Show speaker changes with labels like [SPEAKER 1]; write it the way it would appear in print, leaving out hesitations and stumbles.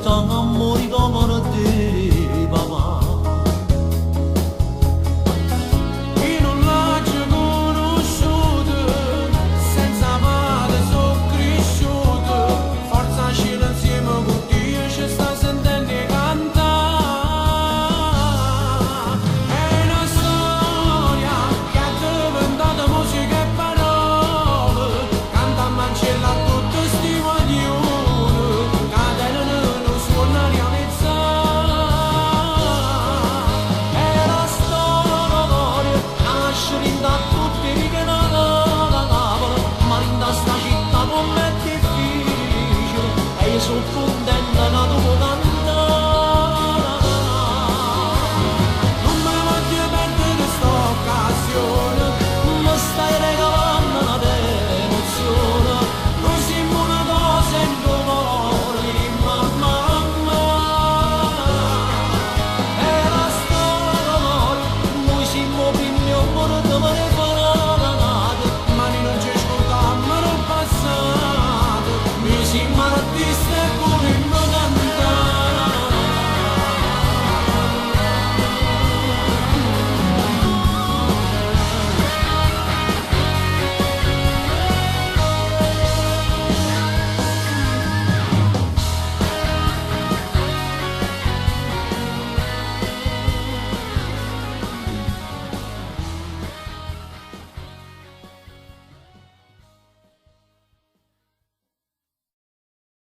[SPEAKER 1] porta amori come te, papà. In un viaggio conosciuto, senza madre sono cresciuto, forza scena insieme con Dio ci sta sentendo cantare. È una storia che ha diventato musica e parole, canta a mancella a tutto sti guaglioni, catene non suona realizzare. È la storia, nascere da tutti i che la cavolo, ma in sta città non è difficile, e io sono